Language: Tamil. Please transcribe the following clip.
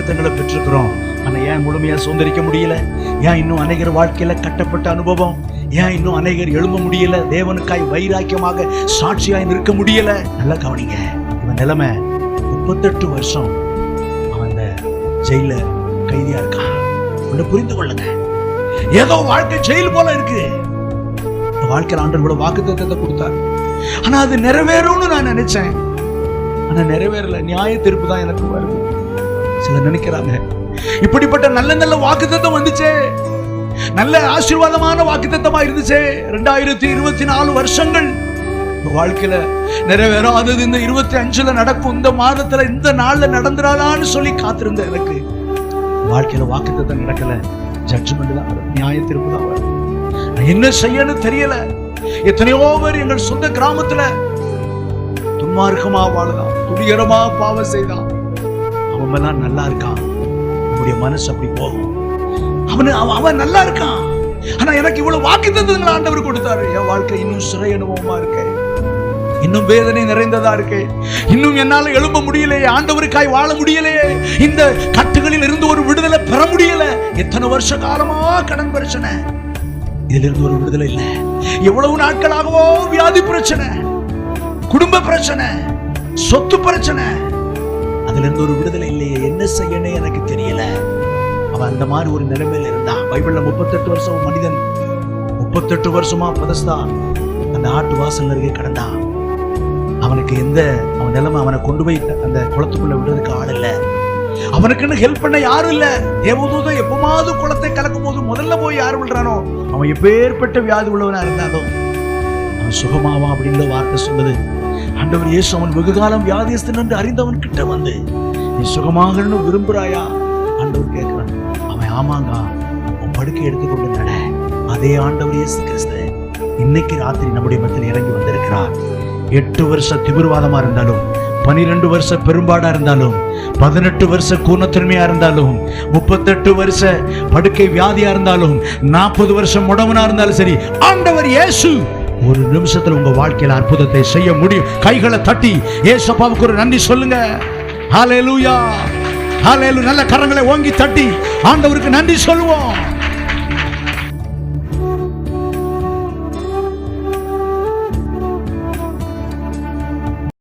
வாக்குத்தத்தங்களை பெற்றிருக்கிறோம். ஆனா ஏன் முழுமையா சுதந்திரிக்க முடியல? ஏன் இன்னும் அநேகர் வாழ்க்கையில கட்டப்பட்ட அனுபவம்? ஏன் இன்னும் அநேகர் எழும்ப முடியல? தேவனுக்காய் வைராக்கியமாக சாட்சியாய் நிற்க முடியல? நல்லா கவனிங்க, இவன் நிலைமை 38 வருஷம் அவன் அந்த ஜெயில கைதியா இருக்கான். ஒண்ணு புரிந்து கொள்ளுங்க, ஏதோ வாழ்க்கை ஜெயில் போல இருக்கு. வாழ்க்கையில் ஆண்டவர் கூட வாக்குத்தத்தத்தை கொடுத்தார். ஆனா அது நிறைவேறும்னு நான் நினைச்சேன், ஆனா நிறைவேறல. நியாய தீர்ப்பு தான் எனக்கு வருது. சிலர் நினைக்கிறாங்க, இப்படிப்பட்ட நல்ல நல்ல வாக்குத்தத்தம் வந்துச்சே, நல்ல ஆசீர்வாதமான வாக்குத்தத்தமா இருந்துச்சே, 2024 வருஷங்கள் வாழ்க்கையில நிறைவேறாதது இந்த 25ல நடக்கும், இந்த மாதத்துல இந்த நாள்ல நடந்துடாதான்னு சொல்லி காத்திருந்த எனக்கு வாழ்க்கையில வாக்குத்தத்தம் நடக்கல. ஜட்ஜ்மெண்ட் தான் வரும், நியாய தீர்ப்பு தான் வரும். என்ன செய்யணும் தெரியல. எத்தனையோ பேர் எங்கள் சொந்த கிராமத்துல துன்மார்க்கமா வாழலாம், துணிகரமா பாவம் செய்தான். அவன் எல்லாம் நல்லா இருக்கான், நம்முடைய மனசு அப்படி போகும். அவன் நல்லா இருக்கான், ஆனா எனக்கு இவ்வளவு வாக்குத்தத்தங்களை ஆண்டவர் கொடுத்தாரு. என் வாழ்க்கை இன்னும் சிறை அனுபவமா இருக்கு, இன்னும் வேதனை நிறைந்ததா இருக்கு, இன்னும் என்னால எழும்ப முடியலையே, ஆண்டவருக்காய் வாழ முடியலையே, இந்த கட்டுகளில் இருந்து ஒரு விடுதலை பெற முடியல. எத்தனை வருஷ காலமா கடன் பிரச்சனை, இதுல இருந்து ஒரு விடுதலை இல்லை. எவ்வளவு நாட்களாகவோ வியாதி பிரச்சனை, குடும்ப பிரச்சனை, சொத்து பிரச்சனை, அதுல இருந்து ஒரு விடுதலை இல்லையே. என்ன செய்யணும் எனக்கு தெரியல. அவன் அந்த மாதிரி ஒரு நிலைமையில இருந்தான். பைபிள்ல 38 வருஷம் மனிதன் 38 வருஷமா பதஸ்தா அந்த ஆட்டு வாசல் அருகே கடந்தான். அவனுக்கு அவன் நிலைமை, அவனை கொண்டு போய் அந்த குளத்துக்குள்ள விடுறதுக்கு ஆள் இல்லை, அவனுக்குன்னு ஹெல்ப் பண்ண யாரும் இல்ல. தேவதூதன் எப்பமாவது குளத்தை கலக்கும் போது முதல்ல போய் யார் விழுறானோ அவன் எப்பேற்பட்ட வியாதி உள்ளவனா இருந்தாலும் அவன் சுகமாவான் அப்படின்னு வார்த்தை சொன்னது. ஆண்டவர் இயேசு அவன் வெகு காலம் வியாதியஸ்தன் என்று அறிந்தவன் கிட்ட வந்து, நீ சுகமாகன்னு விரும்புறாயா? ஆண்டவர் கேட்கிறான். அவன் ஆமாங்க, உன் படுக்கை எடுத்துக்கொண்டு நட. அதே ஆண்டவர் இயேசு கிறிஸ்து இன்னைக்கு ராத்திரி நம்முடைய மத்தியில் இறங்கி வந்திருக்கிறார். 8 வருஷ திமிர்வாதமா இருந்தாலும், 12 வருஷ பெரும்பாடா இருந்தாலும், 18 வருஷ கூனத்தன்மையா இருந்தாலும், 38 வருஷ படுக்கை வியாதியா இருந்தாலும், 40 வருஷம் முடவனா இருந்தாலும் சரி, ஆண்டவர் இயேசு ஒரு நிமிஷத்துல உங்க வாழ்க்கையில அற்புதத்தை செய்ய முடியும். கைகளை தட்டி இயேசுவுக்கு ஒரு நன்றி சொல்லுங்க. ஹல்லேலூயா, ஹல்லேலூயா. நல்ல கரங்களை ஓங்கி தட்டி ஆண்டவருக்கு நன்றி சொல்லுவோம்.